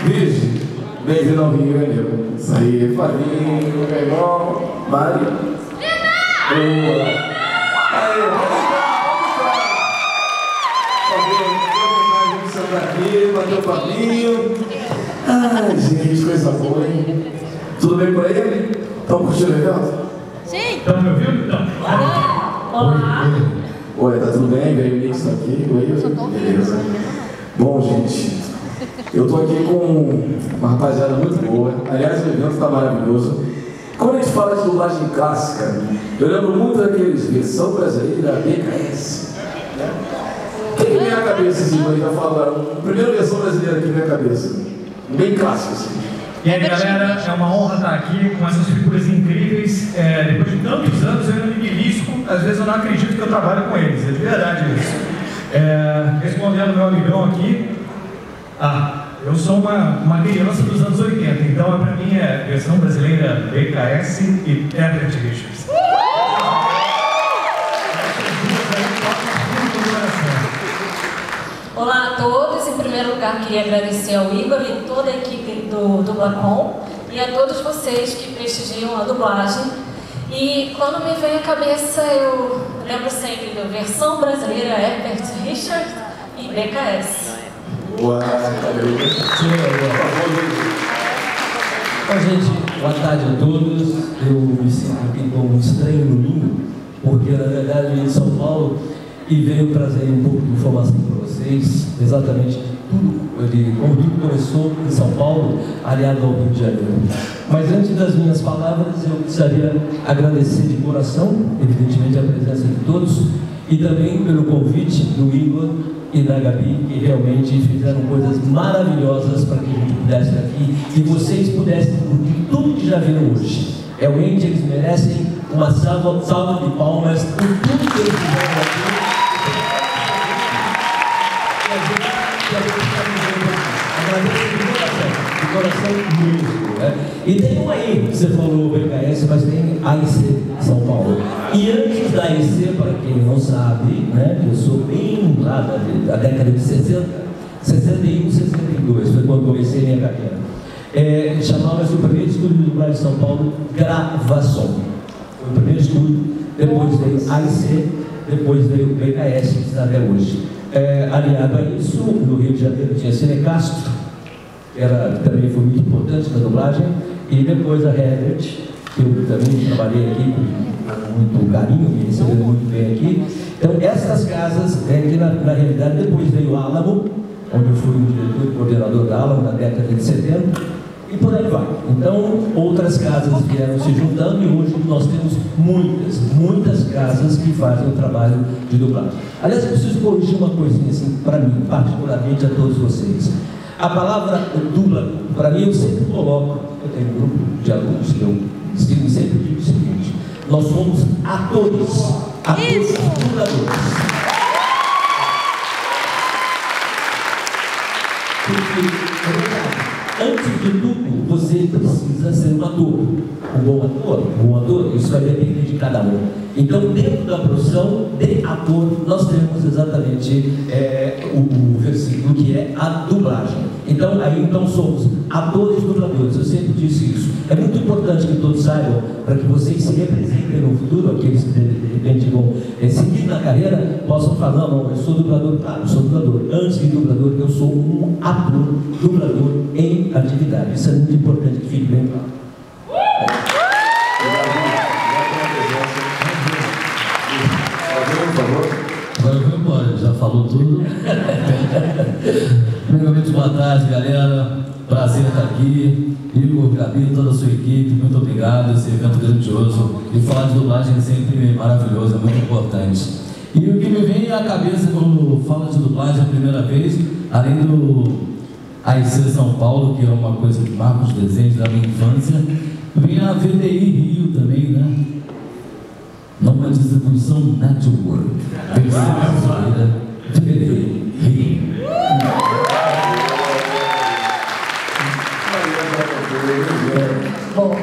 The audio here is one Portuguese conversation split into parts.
Virgem, bem-vindo ao Rio de Janeiro. Isso aí, Flavinho, meu irmão, Mari. Boa. Aí, vamos sentar aqui, bater o papinho. Ai, gente, coisa boa, hein? Tudo bem por aí? Estão curtindo o evento? Sim! Estão me ouvindo? Então. Olá! Oi, tá tudo bem? Veio o Nix aqui, oi? Beleza. Bom, gente, eu tô aqui com uma rapaziada muito boa. Aliás, o evento tá maravilhoso. Quando a gente fala de dublagem clássica, eu lembro muito daqueles versão brasileira, BKS. Né? Quem vem à cabeça, assim, quando já falaram? A primeira versão brasileira que vem à cabeça. Bem clássico, assim. E aí, galera, é uma honra estar aqui com essas figuras incríveis. Depois de tantos anos, eu ainda me belisco. Às vezes eu não acredito que eu trabalho com eles. É de verdade isso. Respondendo meu amigão aqui, eu sou uma criança dos anos 80, então para mim é versão brasileira BKS e Herbert Richards. Olá a todos, em primeiro lugar queria agradecer ao Igor e toda a equipe do Dublacom e a todos vocês que prestigiam a dublagem. E quando me vem à cabeça, eu lembro sempre da versão brasileira Herbert Richards e BKS. Boa, Bom, gente, boa tarde a todos. Eu me sinto aqui como um estranho no ninho, porque na verdade eu vim de São Paulo e venho trazer um pouco de informação para vocês, exatamente tudo, como tudo começou em São Paulo, aliado ao Rio de Janeiro. Mas antes das minhas palavras, eu precisaria agradecer de coração, evidentemente, a presença de todos, e também pelo convite do Igor e da Gabi, que realmente fizeram coisas maravilhosas para que a gente pudesse estar aqui e vocês pudessem curtir tudo que já viram hoje. Realmente eles merecem uma salva de palmas por tudo que eles fizeram aqui. De coração mesmo, né? E tem um aí, você falou BKS, mas tem AIC São Paulo. E antes da AIC, para quem não sabe, né, eu sou bem lá da década de 60, 61, 62, foi quando comecei minha carreira. Chamava-se o primeiro estúdio de dublagem de São Paulo, Gravação. Foi o primeiro estúdio, depois veio AIC, depois veio o BKS, que está até hoje. Aliado a isso, no Rio de Janeiro tinha Cine Castro, que também foi muito importante na dublagem, e depois a Herbert, que eu também trabalhei aqui com muito carinho, me receberam muito bem aqui. Então, essas casas, que na realidade depois veio o Álamo, onde eu fui o diretor e coordenador da Álamo na década de 70, e por aí vai. Então, outras casas vieram se juntando e hoje nós temos muitas casas que fazem o trabalho de dublagem. Aliás, eu preciso corrigir uma coisinha assim, para mim, particularmente a todos vocês. A palavra dubla, para mim, eu sempre coloco, eu tenho um grupo de alunos que eu ensino, sempre digo o seguinte: nós somos atores dubladores. Porque, antes de tudo, você precisa ser um ator. Um bom ator, isso vai depender de cada um. Então, dentro da profissão de ator, nós temos exatamente o versículo que é a dublagem. Então somos atores dubladores, eu sempre disse isso. É muito importante que todos saibam, para que vocês se representem no futuro, aqueles que de repente vão seguir na carreira, possam falar: não, eu sou dublador, eu sou dublador. Antes de dublador, eu sou um ator dublador em atividade. Isso é muito importante que fique bem claro. Já falou tudo. Primeiramente, boa tarde, galera. Prazer estar aqui. Igor, Gabi, toda a sua equipe, muito obrigado. Esse evento grandioso. E falar de dublagem é sempre maravilhoso, é muito importante. E o que me vem à cabeça quando falo de dublagem a primeira vez, além do AIC São Paulo, que é uma coisa que marca os desenhos da minha infância, vem a VDI Rio também, né? Numa distribuição Network. VDI Rio. Bom,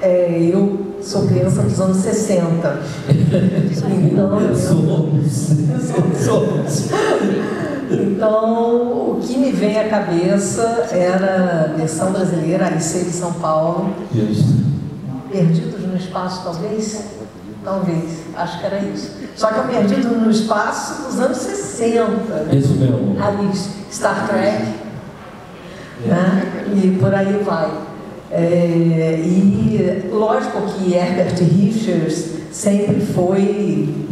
eu sou criança dos anos 60. Então, somos. Então, o que me vem à cabeça era a versão brasileira, AIC de São Paulo. Perdidos no Espaço, talvez? Talvez, acho que era isso. Só que é Perdido no Espaço dos anos 60. Né? Isso mesmo. Ali, Star Trek, né? E por aí vai. E lógico que Herbert Richards sempre foi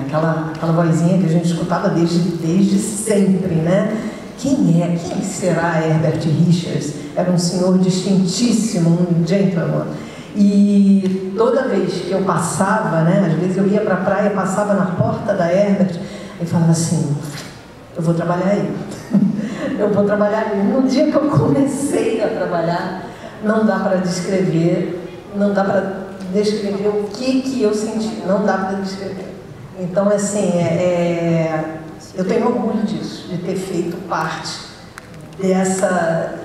aquela vozinha que a gente escutava desde sempre, né? Quem será Herbert Richards? Era um senhor distintíssimo, um gentleman. E toda vez que eu passava, né? Às vezes eu ia para a praia, passava na porta da Herbert e falava assim, eu vou trabalhar aí. Eu vou trabalhar aí. No dia que eu comecei a trabalhar, não dá para descrever, não dá para descrever o que eu senti, não dá para descrever. Então, assim, eu tenho orgulho disso, de ter feito parte dessa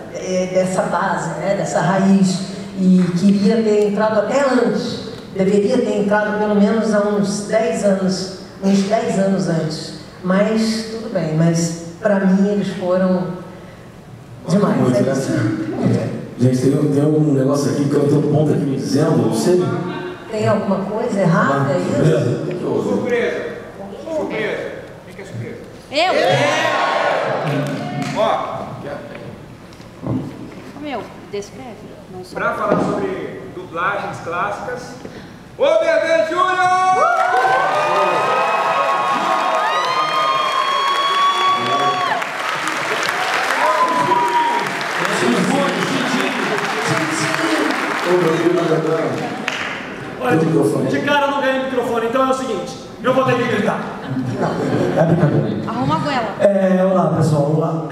base, né, dessa raiz, e queria ter entrado até antes, deveria ter entrado pelo menos há uns 10 anos antes, mas tudo bem, mas para mim eles foram demais. Gente, tem algum negócio aqui que eu tenho um ponto aqui me dizendo, não sei. Tem alguma coisa errada aí? Surpresa! Quem quer surpresa? Eu! Ó! Meu, descreve. Para falar sobre dublagens clássicas, o Bebê Júnior! Olha, de cara eu não ganhei o microfone, então é o seguinte, eu vou ter que gritar. É brincadeira. Arruma a goela. Olá pessoal, olá.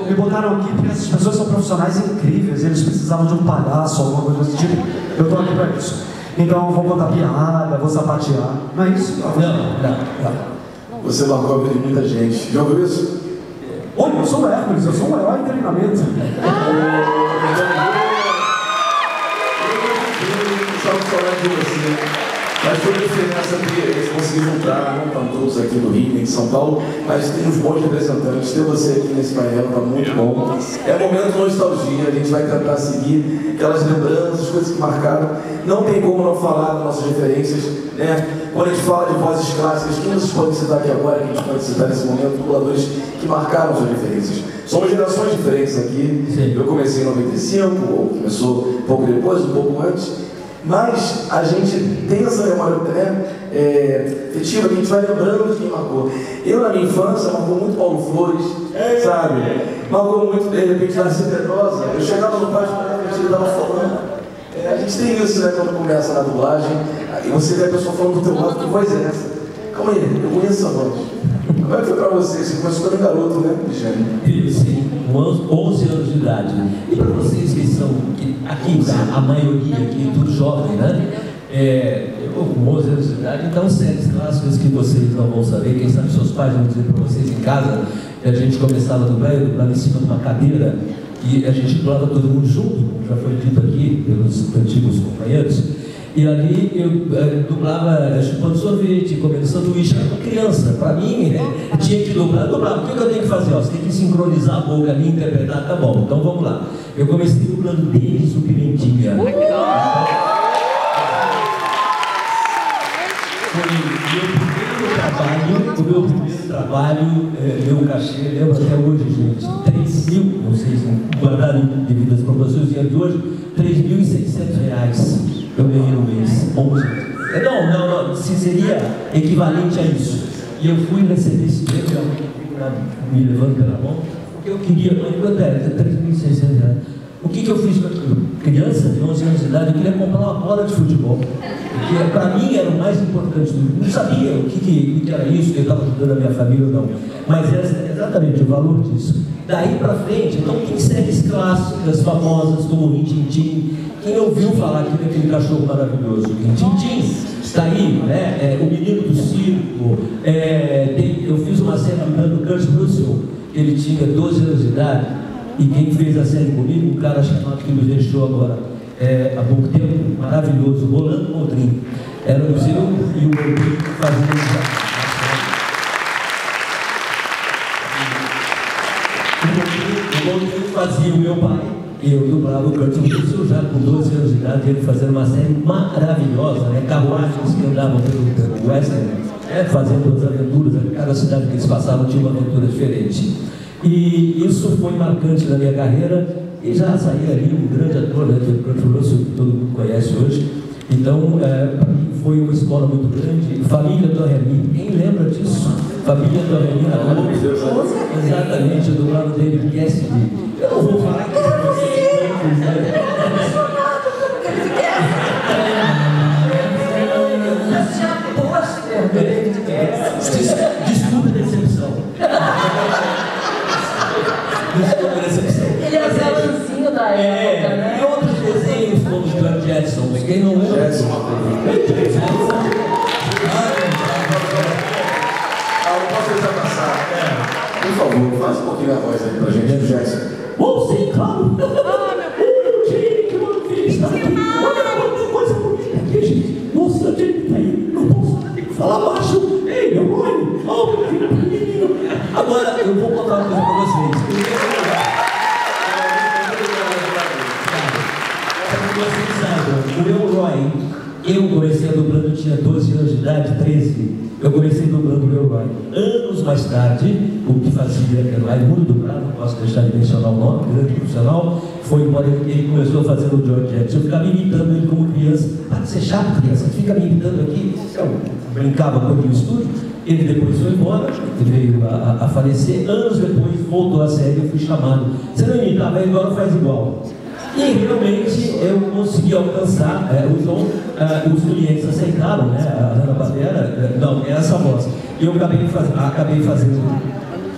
Me botaram aqui porque essas pessoas são profissionais incríveis, eles precisavam de um palhaço, alguma coisa desse tipo. Eu tô aqui pra isso. Então eu vou contar piada, vou sapatear. Não é isso? Não. Você marcou a vida de muita gente. Já ouviu isso? Oi, eu sou o Hércules, eu sou um herói em treinamento. Estamos falando de você. Mas foi a diferença que eles conseguiram juntar, não estão todos aqui no Rio, nem em São Paulo, mas tem uns bons representantes. Ter você aqui nesse painel está muito bom. É momento de nostalgia, a gente vai tentar seguir aquelas lembranças, coisas que marcaram. Não tem como não falar das nossas referências, né? Quando a gente fala de vozes clássicas, quem vocês podem citar aqui agora, que a gente pode citar nesse momento, dubladores que marcaram suas referências? Somos gerações diferentes aqui. Sim. Eu comecei em 95, ou começou um pouco depois, um pouco antes. Mas a gente tem essa memória afetiva que a gente vai lembrando de quem marcou. Eu, na minha infância, marcou muito Paulo Flores, sabe? Marcou muito, de repente, Narciso Pedrosa. Eu chegava no página e ele estava falando. A gente tem isso, né, quando começa na dublagem, e você vê a pessoa falando do teu lado, que voz é essa? Calma aí, eu conheço essa voz. Como é que foi pra você? Você começou quando garoto, né, Cristiane? Sim, com 11 anos de idade. E para vocês que são, aqui, a maioria aqui, tudo jovem, né? Eu com 11 anos de idade, então séries clássicas que vocês não vão saber, quem sabe seus pais vão dizer para vocês em casa, que a gente começava a dublar, eu dublava em cima de uma cadeira, e a gente dublava todo mundo junto, como já foi dito aqui pelos antigos companheiros. E ali eu dublava chupando sorvete, comendo sanduíche, era uma criança. Para mim, tinha que dublar. O que eu tenho que fazer? Você tem que sincronizar a boca ali, interpretar, tá bom. Então vamos lá. Eu comecei dublando desde o Pimentinha. Foi o meu primeiro trabalho, meu cachê, lembro até hoje, gente, 3.000, não sei se guardaram devido às proporções do dia de hoje, R$3.600 eu ganhei no mês, 11. Não, se seria equivalente a isso. E eu fui receber esse dinheiro, me levando pela mão, porque eu queria, quanto era? R$3.600. O que eu fiz com a criança de 11 anos de idade? Eu queria comprar uma bola de futebol. Porque para mim era o mais importante. Eu não sabia o que era isso, que eu estava ajudando a minha família ou não. Mas era exatamente o valor disso. Daí para frente, então tem séries clássicas, famosas, como Rin-Tin-Tin. Quem ouviu falar aqui daquele cachorro maravilhoso? Rin-Tin-Tin, está aí, né? O Menino do Circo. Eu fiz uma série do Kurt Russell, ele tinha 12 anos de idade. E quem fez a série comigo, um cara chamado que nos deixou agora há pouco tempo, maravilhoso, Rolando Moldrin. Éramos eu e o Moldrin fazendo isso. quando ele fazia o meu pai, eu dublava o Kurt Russell já com 12 anos de idade, ele fazendo uma série maravilhosa, né? Carruagens que andavam pelo western, fazendo as aventuras, cada cidade que eles passavam tinha uma aventura diferente. E isso foi marcante na minha carreira, e já saí ali um grande ator, né? Que o Kurt Russell, que todo mundo conhece hoje. Então, para mim foi uma escola muito grande. Família do Remy, quem lembra disso? Família do Remy na Globo. Exatamente, do lado dele, Cassidy. Eu não vou falar que vocês desculpa a decepção. Desculpa a decepção. Ele é o galanzinho da época, né? E outros desenhos como o George Jetson, quem não lembra? Eu posso deixar passar? Por favor, faz um pouquinho a voz aí pra gente, Jetson. Sim, claro! Gente, que maravilha! Está aqui! Olha quanta coisa bonita aqui, gente! Nossa, a gente tá aí! Não posso falar baixo! Ei, meu pai! Oh, meu filho pequenininho! Agora, eu vou contar uma coisa pra vocês. Vocês saibam, o meu Roy, eu comecei a dublando, tinha 12 anos de idade, 13. Eu comecei dublando o meu Roy. Anos mais tarde, o que fazia era Raimundo dublado, não posso deixar de mencionar o nome, grande profissional, foi embora, ele começou a fazer o George Jetson. Eu ficava imitando ele como criança. Para de ser chato, criança, você fica me imitando aqui. Eu brincava com ele no estúdio. Ele depois foi embora, ele veio a falecer. Anos depois, voltou a série, eu fui chamado. Você não imitava ele, agora faz igual. E realmente eu consegui alcançar o tom, os clientes aceitaram, né? A Hanna-Barbera, não, é essa voz. E eu acabei fazendo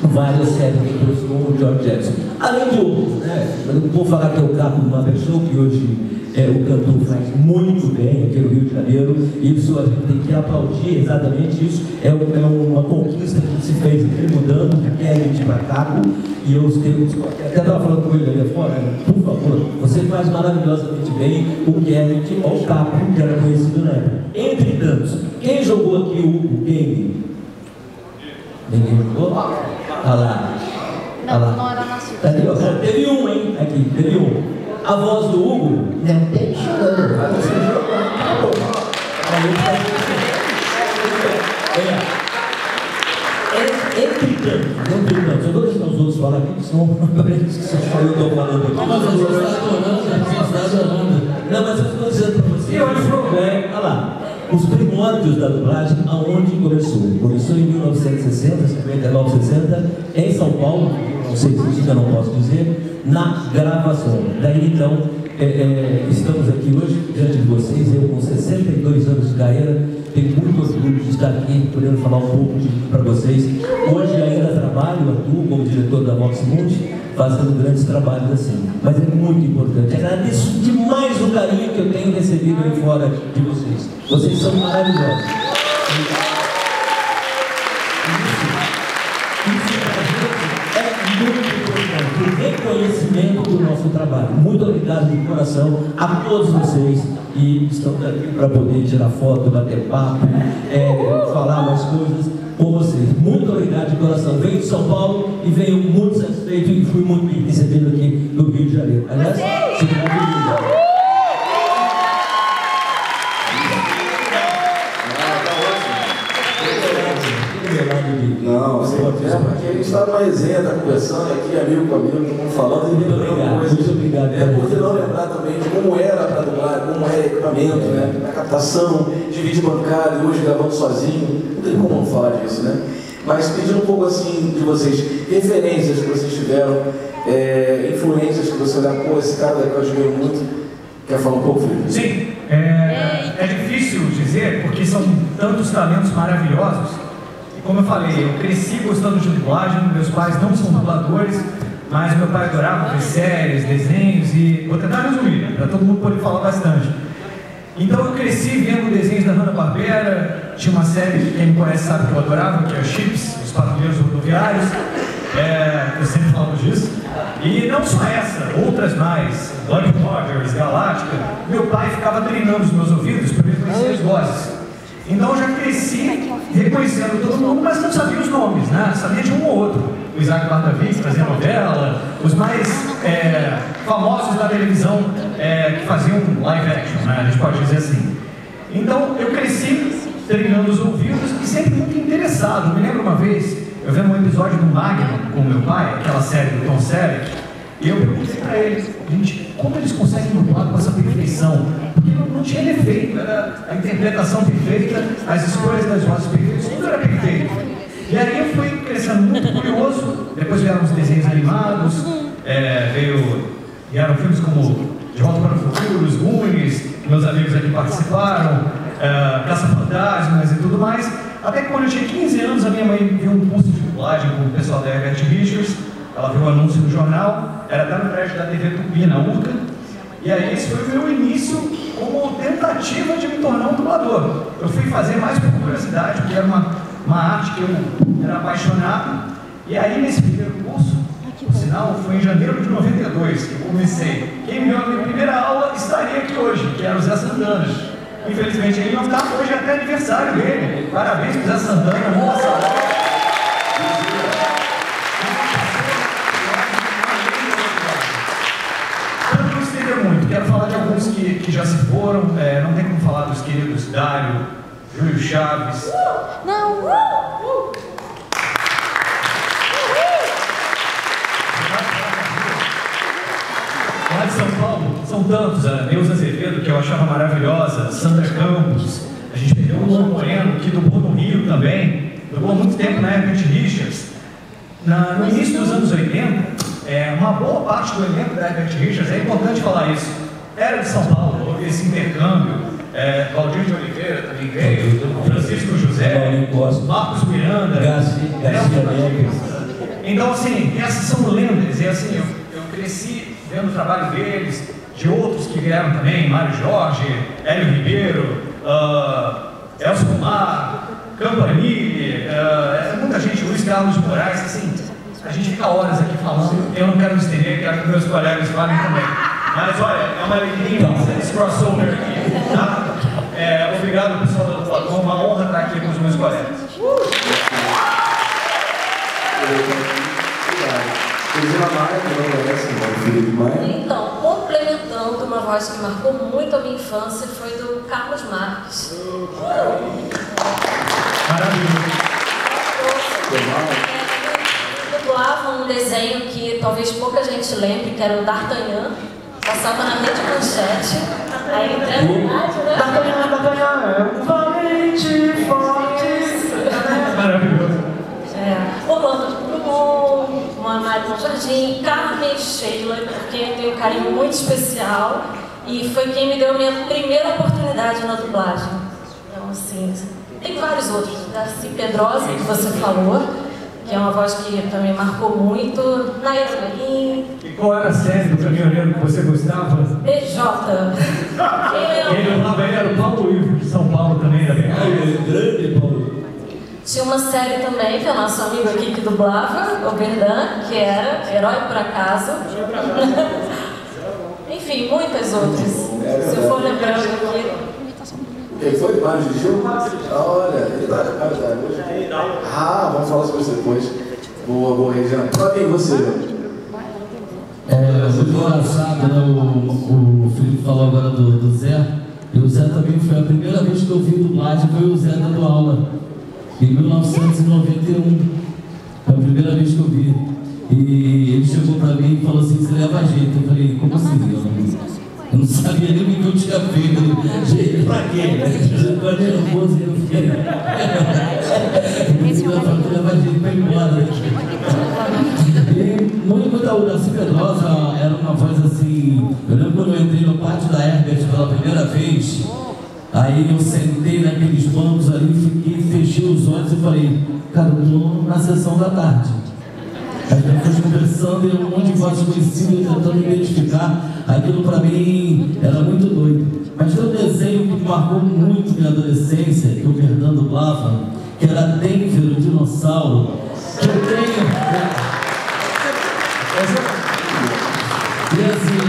várias séries com o George Jetson. Além de outros, né? Eu não vou falar que é o Capo do Mabel Show, que hoje o cantor faz muito bem aqui no Rio de Janeiro. Isso a gente tem que aplaudir, exatamente isso. É uma conquista que se fez aqui, mudando de Kermit para Capo. E eu até estava falando com ele ali fora, por favor, você faz maravilhosamente bem o Kermit ou o Capo, que era conhecido na época. Entre tantos, quem jogou aqui o game? Ninguém jogou? Olha lá. Não era na sua. Teve um, hein? Aqui, teve um. A voz do Hugo? Não tem chorando. Entretanto, eu vou deixar os outros falar aqui, senão eu estou falando aqui. Não, mas eu estou dizendo para você. Olha lá. Os primórdios da dublagem, aonde começou? Começou em 1960, 59, 60, em São Paulo, não sei se ainda não posso dizer, na gravação. Daí então, estamos aqui hoje diante de vocês, eu com 62 anos de carreira, tenho muito orgulho de estar aqui, podendo falar um pouco para vocês. Hoje ainda trabalho, atuo como diretor da Vox Mundi, fazendo grandes trabalhos assim. Mas é muito importante. Agradeço demais o carinho que eu tenho recebido aí fora de vocês. Vocês são maravilhosos. Isso é muito importante. O reconhecimento do nosso trabalho. Muito obrigado de coração a todos vocês. E estamos aqui para poder tirar foto, bater papo, falar mais coisas com vocês. Muito obrigado de coração. Venho de São Paulo e venho muito satisfeito e fui muito bem recebido aqui no Rio de Janeiro. Aliás, cidade linda. Não, aqui a gente está numa resenha, está conversando aqui, amigo com amigo, estamos falando e muito obrigado. Por que não lembrar também de como era para dublar, como era equipamento, né? A captação, dividir bancada e hoje gravando sozinho, não tem como não falar disso, né? Mas pedindo um pouco assim de vocês, referências que vocês tiveram, influências que você olhar, pô, esse cara daqui eu admiro muito. Quer falar um pouco, Felipe? Sim, é difícil dizer porque são tantos talentos maravilhosos. Como eu falei, eu cresci gostando de dublagem, meus pais não são dubladores, mas meu pai adorava ver séries, desenhos e... Vou tentar resumir, para todo mundo poder falar bastante. Então eu cresci vendo desenhos da Hanna-Barbera, tinha uma série que quem me conhece sabe que eu adorava, que é Chips, Os Patrulheiros Rodoviários, eu sempre falo disso. E não só essa, outras mais, Blood Rogers, Galáctica, meu pai ficava treinando os meus ouvidos para reconhecer as vozes. Então eu já cresci reconhecendo todo mundo, mas não sabia os nomes, né? Sabia de um ou outro. o Isaac Bardavi, que fazia novela, os mais famosos da televisão que faziam live action, né? A gente pode dizer assim. Então, eu cresci treinando os ouvidos e sempre muito interessado. Me lembro uma vez, eu vendo um episódio do Magnum com meu pai, aquela série do Tom Selleck, e eu perguntei para eles, gente, como eles conseguem dublar com essa perfeição? Porque não tinha defeito, era a interpretação perfeita, as escolhas das vozes perfeitas, tudo era perfeito. E aí eu fui crescendo muito curioso, depois vieram os desenhos animados, vieram filmes como De Volta para o Futuro, Os Goonies, meus amigos aqui participaram, Caça-Fantasmas e tudo mais, até que quando eu tinha 15 anos, a minha mãe viu um curso de dublagem com o pessoal da Herbert Richards, ela viu um anúncio no jornal, era até no prédio da TV Tupi, na URCA, e aí esse foi o meu início como tentativa de me tornar um dublador. Eu fui fazer mais por curiosidade, porque era uma arte que eu era apaixonado, e aí nesse primeiro curso, por sinal, foi em janeiro de 92 que eu comecei. Quem me deu a minha primeira aula estaria aqui hoje, que era o Zé Santana. Infelizmente ele não está, hoje é até aniversário dele. Parabéns pro Zé Santana, muita saudade. Muito. Quero falar de alguns que já se foram, não tem como falar dos queridos Dário, Júlio Chaves. Não! Lá de São Paulo, são tantos, a Neuza Azevedo, que eu achava maravilhosa, Sandra Campos, a gente perdeu o Luan Moreno, que dublou no Rio também, dublou muito tempo na Herbert Richards. No início dos anos 80, uma boa parte do elenco da Herbert Richards, é importante falar isso, era de São Paulo, houve esse intercâmbio, Valdir de Oliveira também veio, Francisco José, Marcos Miranda, então assim, essas são lendas, e assim, eu cresci vendo o trabalho deles, de outros que vieram também, Mário Jorge, Hélio Ribeiro, Elcio Romar, Campanile, muita gente, Luiz Carlos Moraes, assim, a gente fica horas aqui falando, eu não quero me estender, quero que meus colegas falem também. Mas olha, é uma alegria esse crossover aqui, tá? Obrigado pessoal da Platão, uma honra estar aqui com os meus colegas. Então, complementando uma voz que marcou muito a minha infância, foi do Carlos Marques. Maravilhoso. Dublava um desenho que talvez pouca gente lembre, que era o D'Artagnan, passava na Rede Manchete, aí entrando na rádio, né? D'Artagnan, valente, forte. Maravilhoso. Orlando Drummond, Mário Jardim, Carmen Sheila, porque eu tenho um carinho muito especial e foi quem me deu a minha primeira oportunidade na dublagem. Então, assim, tem vários outros, Darcy Pedrosa, que você falou, que é uma voz que também marcou muito, Naira Marim. E qual era a série do caminhoneiro que você gostava? BJ. Ele era o Paulo Ivo, de São Paulo também, era bem grande, Paulo. Tinha uma série também, que é o nosso amigo aqui que dublava, o Berdan, que era Herói por Acaso. Enfim, muitas outras. Se eu for lembrando aqui. Quem foi? Mário Gil? Olha, ele tá hoje. Vamos falar sobre isso depois. Boa, Regiane. Pra quem você? Muito engraçado, né? O Felipe falou agora do Zé. E o Zé também foi a primeira vez que eu vi dublagem, foi o Zé dando aula. Em 1991, foi a primeira vez que eu vi. E ele chegou pra mim e falou assim, você leva jeito. Eu falei, como assim? Eu não sabia nem o que eu tinha feito. Jeito pra quê? Eu falei, nervoso e eu fiquei. Eu leva jeito pra ir embora. E muito da Darcy Pedrosa era uma voz assim. Eu lembro quando eu entrei no pátio da Herbert pela primeira vez. Aí eu sentei naqueles bancos ali, fiquei, fechei os olhos e falei, cara, eu tô na sessão da tarde. Aí eu fui conversando e um monte de vozes conhecidas, tentando identificar. Aquilo pra mim era muito doido. Mas tem um desenho que marcou muito minha adolescência, que o Berdan dublava, que era Denver, o dinossauro. Que eu tenho. E assim,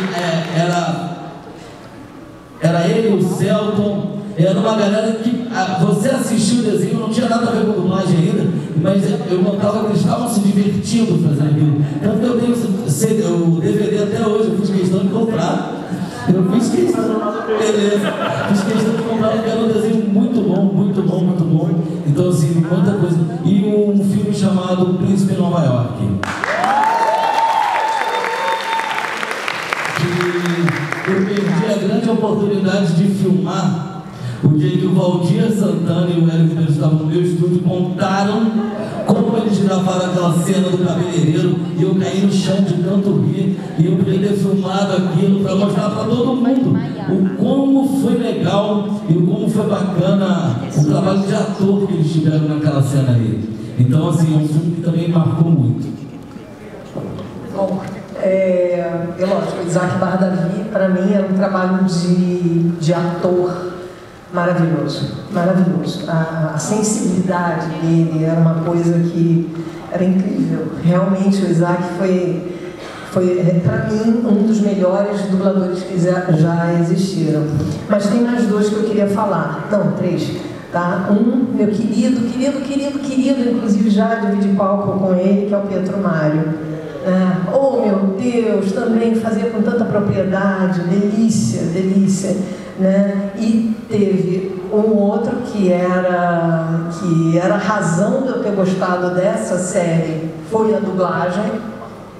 era ele, o Celton, Era uma galera que você assistiu o desenho, não tinha nada a ver com dublagem ainda, mas eu notava que eles estavam se divertindo fazendo aquilo. Tanto que eu tenho o DVD até hoje, eu fiz questão de comprar. Eu fiz questão, beleza, fiz questão de comprar, porque era um desenho muito bom, muito bom, muito bom. Então, assim, muita coisa. E um filme chamado Príncipe de Nova York. Que eu perdi a grande oportunidade de filmar o dia que o Valdir Santana e o Hélio Ribeiro estavam no meu estúdio, contaram como eles gravaram aquela cena do cabeleireiro e eu caí no chão de tanto rir e eu queria ter filmado aquilo para mostrar para todo mundo o como foi legal e o como foi bacana o trabalho de ator que eles tiveram naquela cena ali. Então, assim, é um filme que também marcou muito. Bom, lógico, Isaac Barra Davi, para mim, era um trabalho de ator maravilhoso, maravilhoso. A sensibilidade dele era uma coisa que era incrível. Realmente o Isaac foi para mim, um dos melhores dubladores que já existiram. Mas tem mais dois que eu queria falar. Não, três. Tá? Um, meu querido, inclusive já dividi palco com ele, que é o Pietro Mário. Oh, meu Deus, também fazia com tanta propriedade, delícia, delícia. Né? E teve um outro que era a razão de eu ter gostado dessa série, foi a dublagem,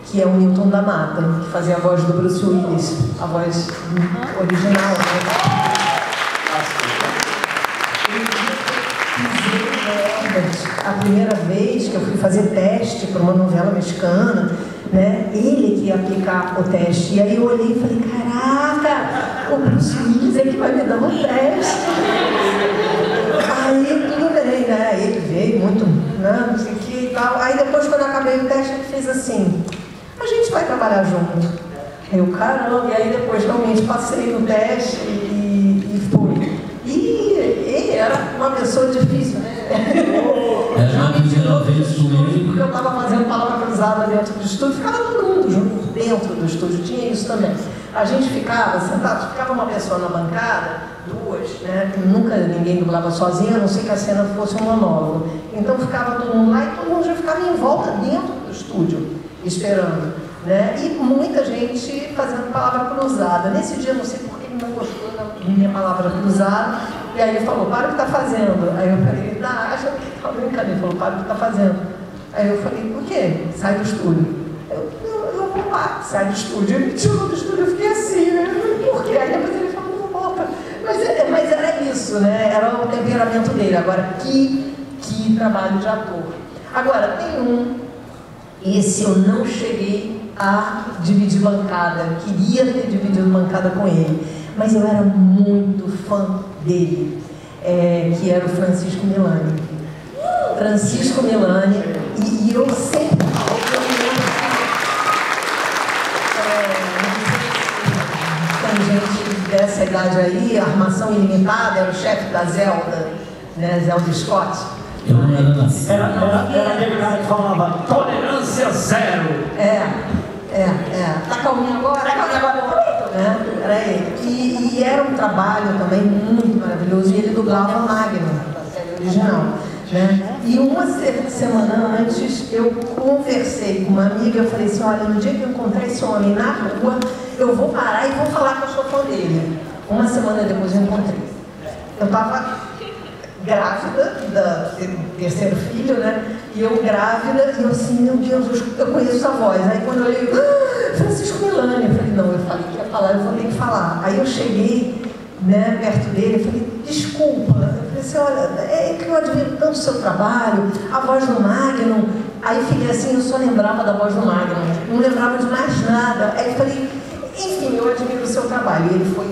que é o Newton da Mata, que fazia a voz do Bruce Willis, a voz original. Né? A primeira vez que eu fui fazer teste para uma novela mexicana, né, ele que ia aplicar o teste. E aí eu olhei e falei, caraca, o Bruce Willis é que vai me dar um teste. Aí tudo bem, né? Ele veio muito, né, não sei o que e tal. Aí depois, quando eu acabei o teste, ele fez assim, a gente vai trabalhar junto. Aí eu, caramba, e aí depois realmente passei no teste e foi. E ele era uma pessoa difícil, né? Já me tirou vez porque eu estava fazendo palavra cruzada dentro do estúdio, ficava todo mundo junto dentro do estúdio, tinha isso também. A gente ficava sentado, ficava uma pessoa na bancada, duas, né? Nunca ninguém dublava sozinho, a não ser que a cena fosse um monólogo. Então ficava todo mundo lá e todo mundo já ficava em volta dentro do estúdio, esperando. Né? E muita gente fazendo palavra cruzada. Nesse dia, não sei porque ele não gostou da minha palavra cruzada. E aí ele falou, para o que está fazendo. Aí eu falei, acha que está brincando. Ele falou, para o que está fazendo. Aí eu falei, o quê? Sai do estúdio. Eu vou lá, sai do estúdio. Ele me tirou do estúdio, eu fiquei assim, né? Por quê? Aí depois ele falou, não volta. Mas era isso, né? Era o temperamento dele. Agora, que trabalho de ator. Agora, tem um, esse eu não cheguei a dividir bancada, queria ter dividido bancada com ele, mas eu era muito fã dele, que era o Francisco Milani. Francisco Milani, e eu sempre... Tem gente dessa idade aí, Armação Ilimitada, era o chefe da Zelda, né, Zelda Scott. Eu não era nascido. Era aquele cara que falava tolerância zero. Tá calminho agora, né? Era ele. E era um trabalho também muito maravilhoso, e ele dublava Magno, da série original. Né? E uma semana antes eu conversei com uma amiga, eu falei assim, olha, no dia que eu encontrar esse homem na rua, eu vou parar e vou falar que eu sou fã dele. Uma semana depois eu encontrei. Eu estava grávida do terceiro filho, né? E eu grávida, e eu assim, meu Deus, eu conheço essa voz. Aí quando eu olhei, Francisco Milani, eu falei, não, eu falei que ia falar, eu vou ter que falar. Aí eu cheguei, né, perto dele, eu falei, desculpa. Eu falei assim, olha, é que eu admiro tanto o seu trabalho, a voz do Magno. Aí fiquei assim, eu só lembrava da voz do Magno, não lembrava de mais nada. Aí eu falei, enfim, eu admiro o seu trabalho. E ele foi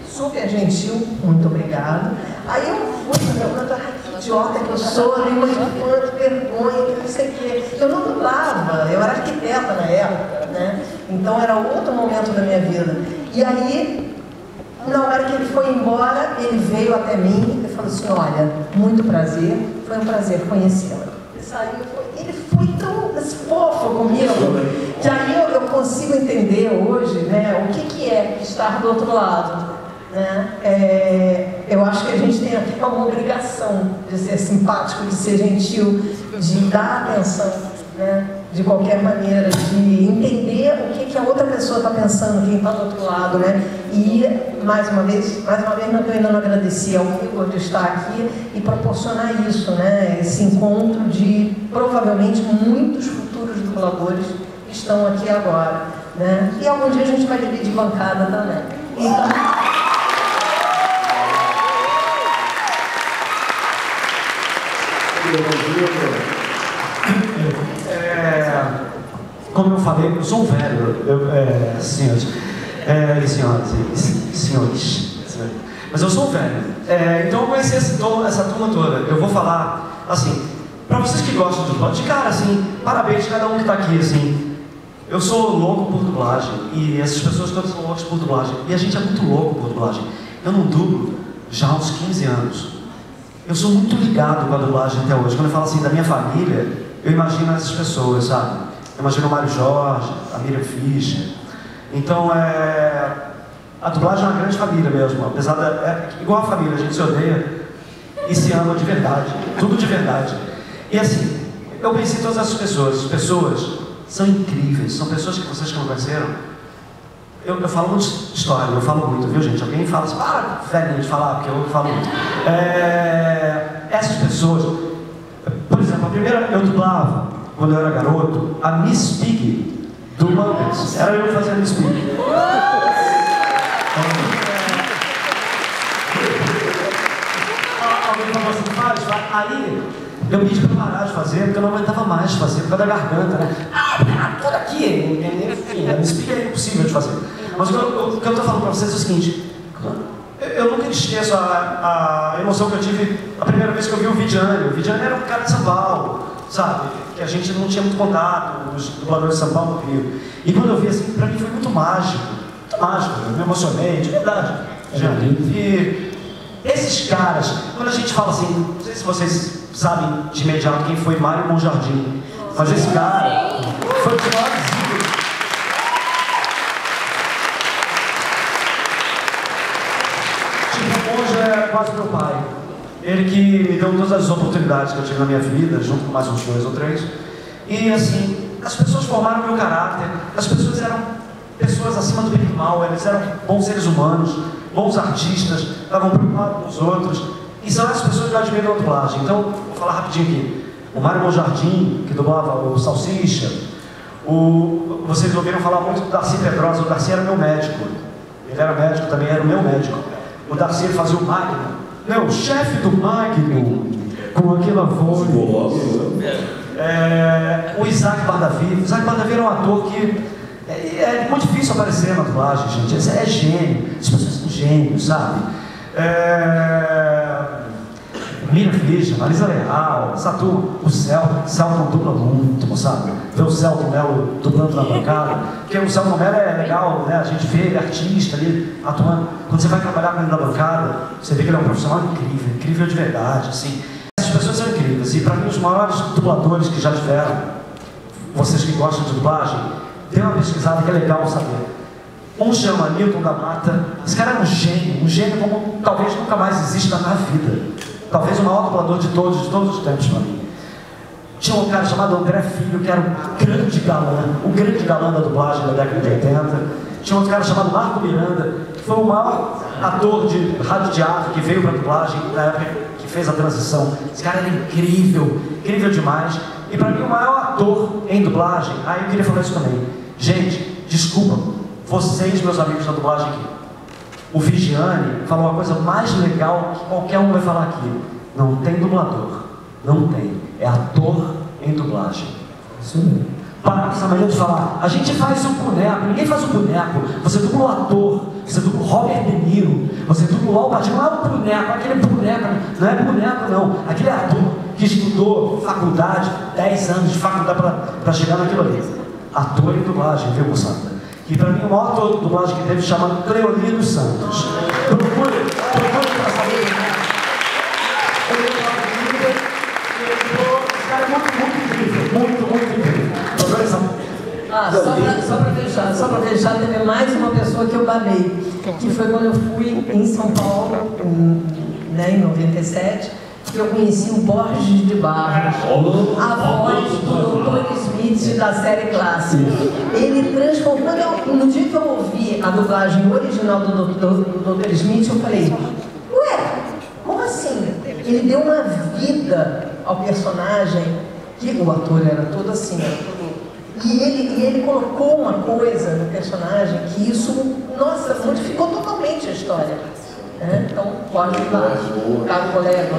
super gentil, muito obrigado. Aí eu fui, que idiota que eu sou, nem quanto vergonha, que não sei o quê. Eu não dublava, eu era arquiteta na época, né? Então era outro momento da minha vida. E aí, na hora que ele foi embora, ele veio até mim e falou assim, olha, muito prazer, foi um prazer conhecê-la. Ele saiu, ele foi tão fofo comigo, que aí eu consigo entender hoje, né, o que é estar do outro lado. né? Eu acho que a gente tem aqui uma obrigação de ser simpático, de ser gentil, de dar atenção, né? De qualquer maneira, de entender o que a outra pessoa está pensando, quem está do outro lado, né? E, mais uma vez, eu ainda não agradeci ao Igor de estar aqui e proporcionar isso, né? Esse encontro de, provavelmente, muitos futuros dubladores que estão aqui agora, né? E algum dia a gente vai dividir bancada também. Então... Como eu falei, eu sou um velho, senhores e senhoras e senhores, mas eu sou um velho. Então eu conheci essa turma toda. Eu vou falar assim, para vocês que gostam de dublagem, de cara, assim, parabéns a cada um que está aqui, assim. Eu sou louco por dublagem e essas pessoas todas são loucas por dublagem. E a gente é muito louco por dublagem. Eu não dublo já há uns 15 anos. Eu sou muito ligado com a dublagem até hoje. Quando eu falo assim da minha família, eu imagino essas pessoas, sabe? Eu imagino o Mário Jorge, a Miriam Fischer. Então, a dublagem é uma grande família mesmo. Apesar igual a família, a gente se odeia e se ama de verdade. Tudo de verdade. E assim, eu pensei em todas essas pessoas. As pessoas são incríveis. São pessoas que vocês que não conheceram. Eu falo muito de história, eu falo muito, viu, gente? Alguém fala assim, para, velhinho, de falar, porque eu falo muito. Essas pessoas, por exemplo, a primeira, eu dublava, quando eu era garoto, a Miss Piggy do Muppets. Era eu fazendo Miss Piggy. Alguém falou assim, faz. Aí eu pedi para parar de fazer, porque eu não aguentava mais de fazer, por causa da garganta, né? Tudo aqui, enfim, a Miss Piggy é impossível de fazer. Mas o que eu estou falando para vocês é o seguinte, eu nunca esqueço a emoção que eu tive a primeira vez que eu vi o Vidiane. O Vidiane era um cara de São Paulo, sabe? Que a gente não tinha muito contato, os dubladores de São Paulo no Rio. E quando eu vi assim, pra mim foi muito mágico. Muito mágico, eu me emocionei, de verdade. E esses caras, quando a gente fala assim, não sei se vocês sabem de imediato quem foi Mário Monjardim, mas esse cara foi o maior ídolo. Tipo, o Monja é quase meu pai. Ele que me deu todas as oportunidades que eu tive na minha vida, junto com mais uns 2 ou 3. E assim, as pessoas formaram o meu caráter. As pessoas eram pessoas acima do bem e do mal. Eles eram bons seres humanos, bons artistas, estavam preocupados com os outros. E são essas pessoas que eu admiro na dublagem. Então, vou falar rapidinho aqui. O Mário Monjardim, que dublava o Salsicha. Vocês ouviram falar muito do Darcy Pedrosa. O Darcy era meu médico. Ele era médico, também era o meu médico. O Darcy fazia o Magno. O chefe do Magno, com aquela voz. O Isaac Bardavi. O Isaac Bardavi era um ator que é muito difícil aparecer na dublagem, gente. É gênio. As pessoas são gênios, sabe? Miriam Fischer, Marisa Leal, Satu, o Celton dubla muito, sabe? Ver o Celton Mello dublando na bancada, porque o Celton Mello é legal, né? A gente vê ele artista ali, atuando. Quando você vai trabalhar com ele na bancada, você vê que ele é um profissional incrível, incrível de verdade, assim. Essas pessoas são incríveis, e para mim os maiores dubladores que já tiveram, vocês que gostam de dublagem, dê uma pesquisada que é legal saber. Um chama Newton da Mata, esse cara é um gênio como talvez nunca mais exista na vida. Talvez o maior dublador de todos os tempos para mim. Tinha um cara chamado André Filho, que era o grande galã da dublagem da década de 80. Tinha outro cara chamado Marco Miranda, que foi o maior ator de rádio teatro que veio para a dublagem na época que fez a transição. Esse cara era incrível, incrível demais. E para mim o maior ator em dublagem, eu queria falar isso também. Gente, desculpa, vocês, meus amigos da dublagem aqui. O Vigiane falou uma coisa mais legal que qualquer um vai falar aqui. Não tem dublador. Não tem. É ator em dublagem. Isso mesmo. Para com essa maneira de falar. A gente faz um boneco. Ninguém faz um boneco. Você dubla o ator. Você dubla o Robert De Niro. Você dubla o Al Pacino. Não é um boneco. Aquele boneco. Não é boneco, não. Aquele ator que estudou faculdade, 10 anos de faculdade para chegar naquilo ali. Ator em dublagem, viu, moçada? E para mim o maior ator de dublagem que teve se chama Cleolino Santos. Procure para saber quem é. Ele é um cara muito incrível. Muito incrível. Só para fechar, teve mais uma pessoa que eu babei, que foi quando eu fui em São Paulo, em 97, que eu conheci o Borges de Barros, a voz do Dr. Smith da série clássica. Ele transformou, no dia que eu ouvi a dublagem original do Dr. Smith, eu falei, ué, como assim? Ele deu uma vida ao personagem, que o ator era todo assim, e ele colocou uma coisa no personagem que isso, nossa, modificou totalmente a história. Então, pode ir lá, caro colega.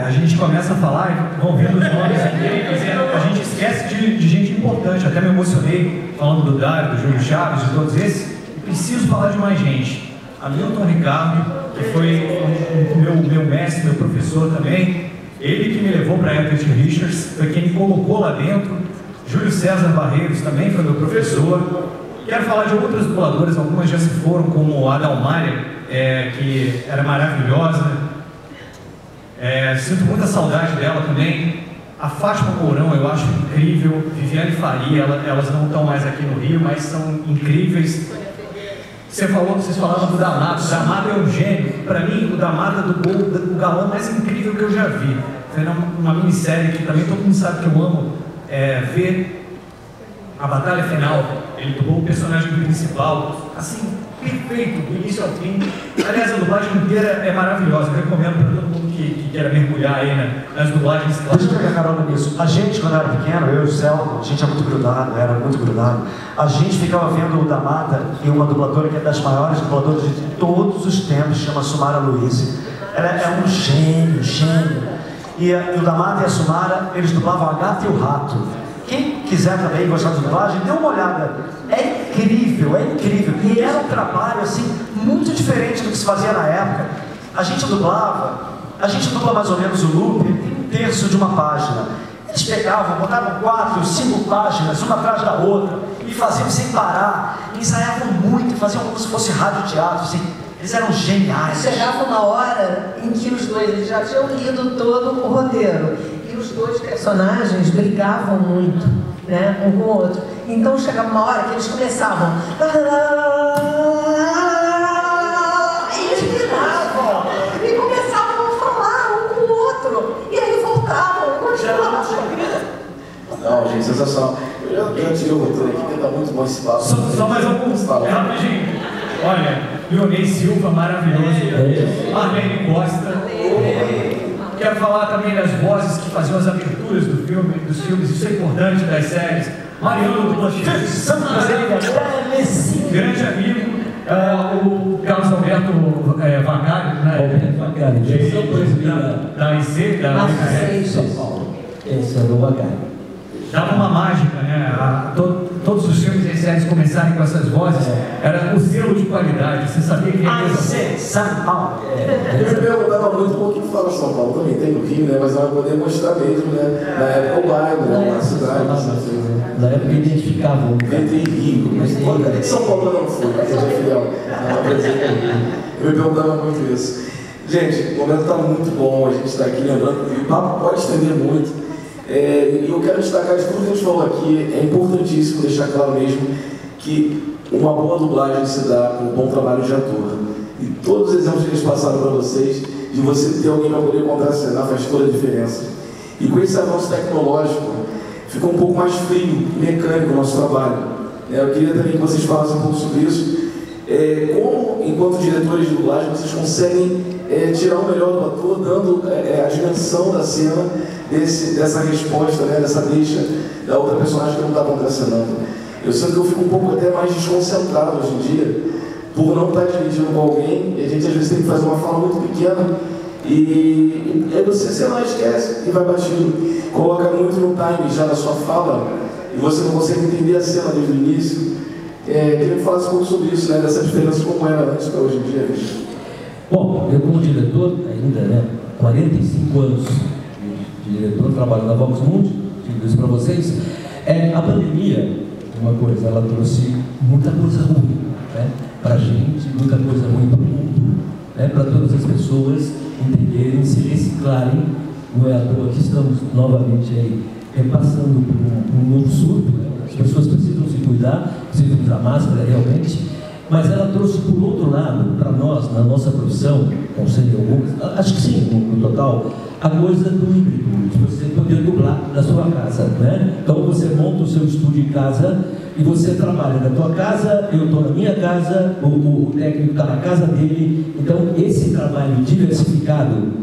A gente começa a falar e vão vendo os nomes aqui, a gente esquece de gente importante. Até me emocionei falando do Dário, do Júlio Chaves, de todos esses. E preciso falar de mais gente. Hamilton Ricardo, que foi meu mestre, meu professor também. Ele que me levou para a Herbert Richards, foi quem me colocou lá dentro. Júlio César Barreiros também foi meu professor. Quero falar de outras dubladoras, algumas já se foram, como a Dalmária, que era maravilhosa. Sinto muita saudade dela também. A Fátima Mourão, eu acho incrível. Viviane Faria, elas não estão mais aqui no Rio, mas são incríveis. Vocês falaram do Damata. O Damata é um gênio. Para mim, o Damata do galã mais incrível que eu já vi. Foi uma minissérie que também todo mundo sabe que eu amo ver. A batalha final, ele dublou o personagem principal, assim, perfeito, do início ao fim. Aliás, a dublagem inteira é maravilhosa, eu recomendo para todo mundo que queira mergulhar aí nas dublagens clássicas. Deixa eu pegar carona nisso. A gente, quando era pequeno, eu e o Celso, a gente era muito grudado. A gente ficava vendo o Damata e uma dubladora que é das maiores dubladoras de todos os tempos, chama Sumara Luiz. Ela é um gênio. E o Damata e a Sumara, eles dublavam a Gata e o Rato. Quem quiser também gostar de dublagem, dê uma olhada. É incrível. E era um trabalho, assim, muito diferente do que se fazia na época. A gente dubla mais ou menos o loop em 1/3 de uma página. Eles pegavam, botavam 4, 5 páginas, uma atrás da outra, e faziam sem parar, ensaiavam muito, faziam como se fosse radioteatro, assim. Eles eram geniais. Chegava uma hora em que os dois, eles já tinham lido todo o roteiro. Os dois personagens brigavam muito, né, um com o outro. Então chegava uma hora que eles começavam e eles viravam e começavam a falar um com o outro e aí voltavam e continuavam. Não, gente, sensacional. Eu já tirei o roteiro aqui, porque tá muito bom esse papo. Só mais alguns, rapidinho. Olha, Leonei Silva, maravilhoso. Marlene Costa. Quero falar também das vozes que faziam as aberturas dos filmes, isso é importante, das séries. Mariano do Planchete, grande amigo, o Carlos Alberto Vacari, da IC, da São Paulo. Esse é o Vacari. Dava uma mágica, né? Todos os filmes e séries começarem com essas vozes, era o selo de qualidade. Você sabia que São Paulo. Eu me perguntava muito por que fala São Paulo. Também tem no Rio, né? Mas ela poder mostrar mesmo, né? Na época o bairro, né? Na cidade. Na época identificavam. Entre Rio. Mas por que São Paulo não foi? Eu me perguntava muito isso. Gente, o momento está muito bom. A gente está aqui lembrando. E o papo pode estender muito. E eu quero destacar de tudo que a gente falou aqui, é importantíssimo deixar claro mesmo que uma boa dublagem se dá com um bom trabalho de ator. E todos os exemplos que eles passaram para vocês, de você ter alguém para poder contracenar, faz toda a diferença. E com esse avanço tecnológico, ficou um pouco mais frio, mecânico o nosso trabalho. Eu queria também que vocês falassem um pouco sobre isso. Como, enquanto diretores de dublagem, vocês conseguem tirar o melhor do ator, dando a dimensão da cena, dessa resposta, né, dessa deixa da outra personagem que não está contracenando. Eu sinto que eu fico um pouco até mais desconcentrado hoje em dia, por não estar dirigindo com alguém, e a gente às vezes tem que fazer uma fala muito pequena, e aí você, sei lá, esquece e vai batido. Coloca muito no time já na sua fala, e você não consegue entender a cena desde o início. Queria que falasse um pouco sobre isso, né, dessa diferença como era antes para hoje em dia. Bom, eu como diretor, ainda, né, 45 anos de diretor, trabalho na Vox Mundi, digo isso para vocês. A pandemia, uma coisa, ela trouxe muita coisa ruim, né, para a gente, muita coisa ruim para o mundo, né, para todas as pessoas entenderem, se reciclarem. Não é à toa que estamos novamente aí passando por um novo surto, né? As pessoas precisam se cuidar, precisam usar máscara realmente, mas ela trouxe por outro lado, para nós, na nossa profissão, não sei algumas, acho que sim, no total, a coisa do híbrido, de você poder dublar na sua casa, né? Então você monta o seu estúdio em casa e você trabalha na tua casa, eu estou na minha casa, o técnico está na casa dele. Então esse trabalho diversificado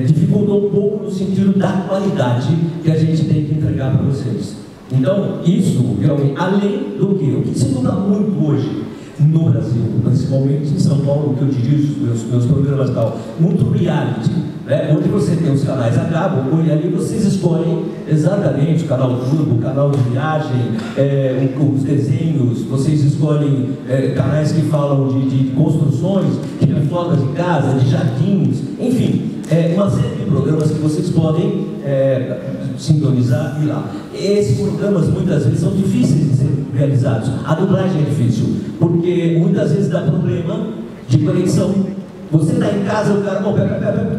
dificultou um pouco no sentido da qualidade que a gente tem que entregar para vocês. Então isso realmente, além do que, o que se muda muito hoje no Brasil, principalmente em São Paulo, que eu dirijo meus programas e tal, muito reality, né? Onde você tem os canais a cabo, e ali vocês escolhem exatamente o canal Turbo, o canal de viagem, os desenhos, vocês escolhem canais que falam de construções, de reformas de casa, de jardins, enfim, uma série de programas que vocês podem sintonizar e ir lá. Esses programas muitas vezes são difíceis de serem realizados. A dublagem é difícil, porque muitas vezes dá problema de conexão. Você está em casa, o cara,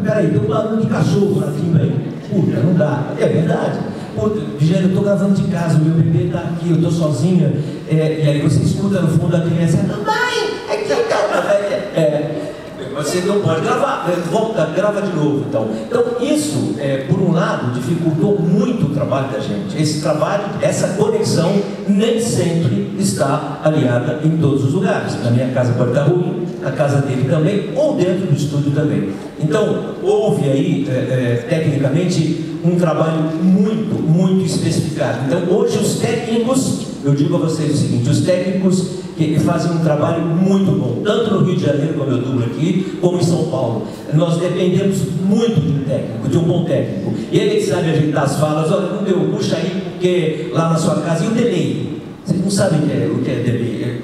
peraí, tem um barulho de cachorro aqui, velho. Puta, não dá. É verdade. Puta, Vigélia, eu estou gravando de casa, o meu bebê está aqui, eu estou sozinha. E aí você escuta no fundo da criança, mãe, aqui o cara. Você não pode gravar, volta, grava de novo. Então isso, por um lado, dificultou muito o trabalho da gente. Esse trabalho, essa conexão, nem sempre está aliada em todos os lugares. Na minha casa pode estar ruim, na casa dele também, ou dentro do estúdio também. Então, houve aí, tecnicamente, um trabalho muito especificado. Então, hoje os técnicos, eu digo a vocês o seguinte, os técnicos que fazem um trabalho muito bom, tanto no Rio de Janeiro, como eu dublo aqui, como em São Paulo. Nós dependemos muito de um técnico, de um bom técnico. E ele sabe ajeitar as falas, olha, não deu, puxa aí, porque lá na sua casa, e o delay? Vocês não sabem o que é delay?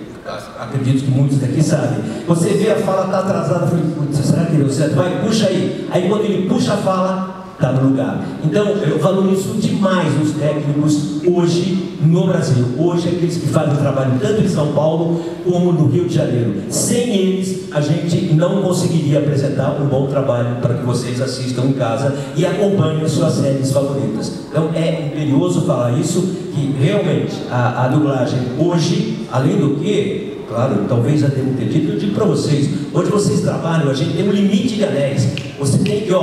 Acredito que muitos daqui sabem. Você vê a fala, está atrasada, falei, putz, será que deu certo? Vai, puxa aí. Aí quando ele puxa a fala, está no lugar. Então, eu valorizo demais os técnicos hoje no Brasil. Hoje, aqueles que fazem o trabalho tanto em São Paulo como no Rio de Janeiro. Sem eles, a gente não conseguiria apresentar um bom trabalho para que vocês assistam em casa e acompanhem as suas séries favoritas. Então, é imperioso falar isso, que realmente a dublagem hoje, além do que, claro, talvez já tenham entendido, eu digo para vocês, onde vocês trabalham, a gente tem um limite de anéis. Você tem que,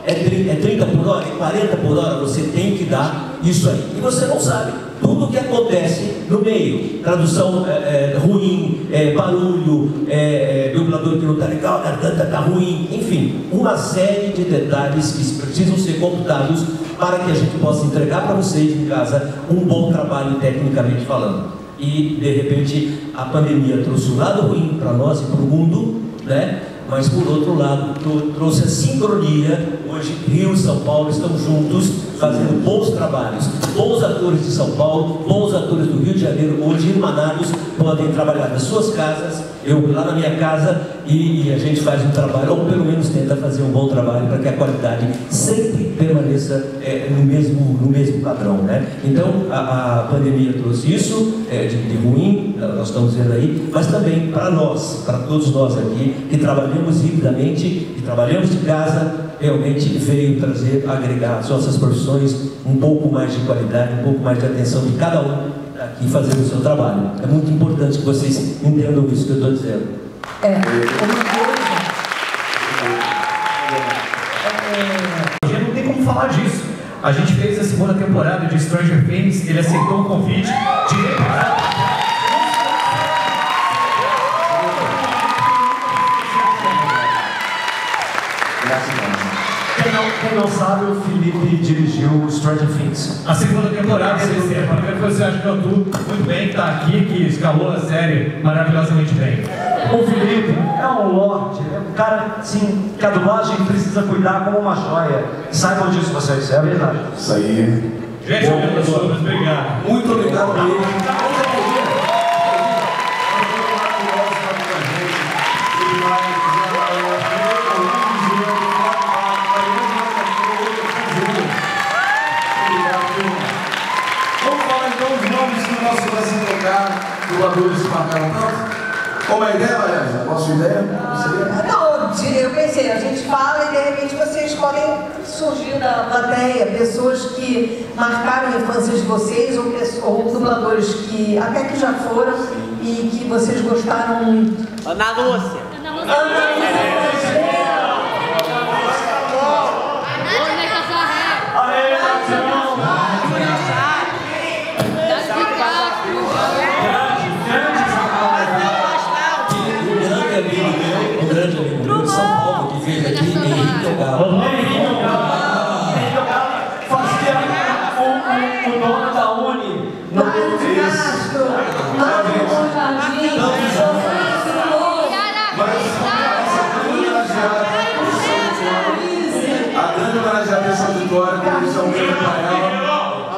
é 30 por hora, é 40 por hora, você tem que dar isso aí. E você não sabe tudo o que acontece no meio. Tradução ruim, barulho, dublador que não está legal, a garganta está ruim, enfim, uma série de detalhes que precisam ser computados para que a gente possa entregar para vocês em casa um bom trabalho tecnicamente falando. E, de repente, a pandemia trouxe um lado ruim para nós e para o mundo, né? Mas, por outro lado, trouxe a sincronia. Hoje, Rio e São Paulo estão juntos, fazendo bons trabalhos. Bons atores de São Paulo, bons atores do Rio de Janeiro, hoje, irmanados, podem trabalhar nas suas casas, eu lá na minha casa, e a gente faz um trabalho, ou pelo menos tenta fazer um bom trabalho, para que a qualidade sempre permaneça no mesmo padrão, né? Então, a pandemia trouxe isso, de ruim, nós estamos vendo aí, mas também para nós, para todos nós aqui, que trabalhamos hibridamente, que trabalhamos de casa, realmente veio trazer, agregar às nossas profissões um pouco mais de qualidade, um pouco mais de atenção de cada um aqui fazendo o seu trabalho. É muito importante que vocês entendam isso que eu estou dizendo. Não tem como falar disso. A gente fez a segunda temporada de Stranger Things, ele aceitou o convite de... Quem não sabe, o Felipe dirigiu o Stranger Things. A segunda temporada, a primeira foi o Sérgio Cantu, muito bem, que está aqui, que escalou a série maravilhosamente bem. O Felipe é um lorde, é um cara assim, que a dublagem precisa cuidar como uma joia. Saibam disso vocês, é a verdade. Isso aí. Gente, obrigado. Muito obrigado mesmo. Dubladores que marcaram tanto. Como é a ideia, Maria? Posso ideia? Não, eu pensei, a gente fala e de repente vocês podem surgir da plateia, pessoas que marcaram a infância de vocês ou dubladores que até que já foram e que vocês gostaram muito. Ana Lúcia.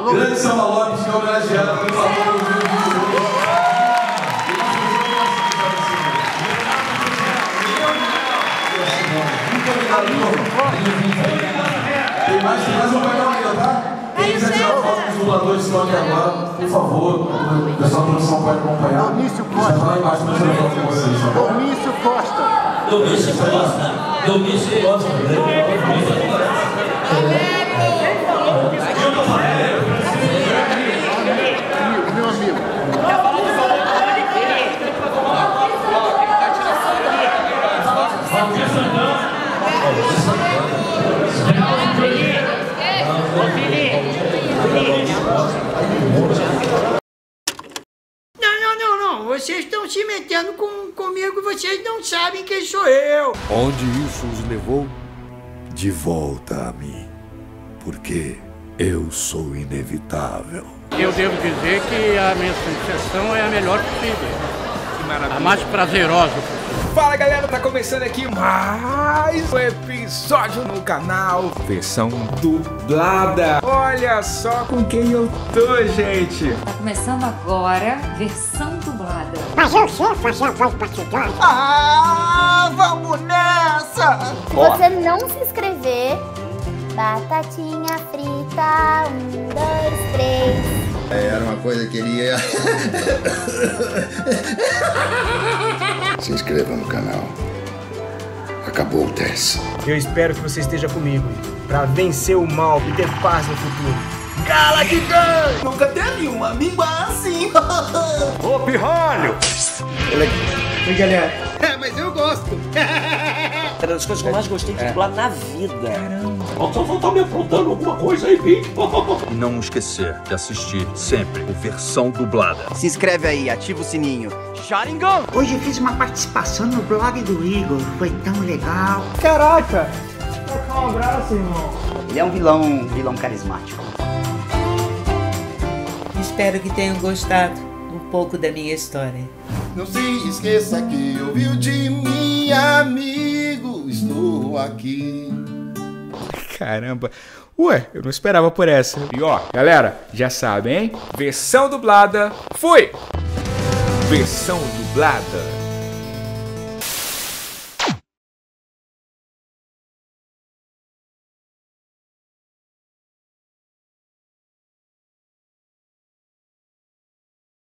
Grande Selma Lopes, que é homenageada pelo favor. Tem mais um painel ainda, tá? Quem quiser tirar foto com os dubladores que estão aqui agora, por favor, o pessoal da produção pode acompanhar. Domício Costa. Já tá lá embaixo para tirar foto com vocês, tá bom? Domício Costa. Domício Costa. Domício Costa. Meu amigo. Não. Vocês estão se metendo comigo e vocês não sabem quem sou eu. Onde isso os levou? De volta a mim. Porque eu sou inevitável. Eu devo dizer que a minha sensação é a melhor possível. A mais prazerosa possível. Fala galera, tá começando aqui mais um episódio no canal Versão Dublada. Olha só com quem eu tô, gente. Tá começando agora, Versão Dublada. Mas eu sei fazer a voz batidora. Vamos nessa! Se você não se inscrever, batatinha frita, 1, 2, 3. Era uma coisa que ele ia... Se inscreva no canal. Acabou o teste. Eu espero que você esteja comigo pra vencer o mal e ter paz no futuro. Galacticão! Nunca teve um amigo assim. Ô, pirralho! Oi, galera. Mas eu gosto. Era das coisas que eu mais gostei de dublar na vida. Caramba. Só tá me aprontando alguma coisa aí, Pink. E não esquecer de assistir sempre o Versão Dublada. Se inscreve aí, ativa o sininho. Sharingan! Hoje eu fiz uma participação no blog do Igor. Foi tão legal. Caraca! Um abraço, irmão. Ele é um vilão carismático. Espero que tenham gostado um pouco da minha história. Não se esqueça que ouviu de mim, amigo. Estou aqui. Caramba. Ué, eu não esperava por essa. E ó, galera, já sabem, hein? Versão dublada, fui! Versão dublada.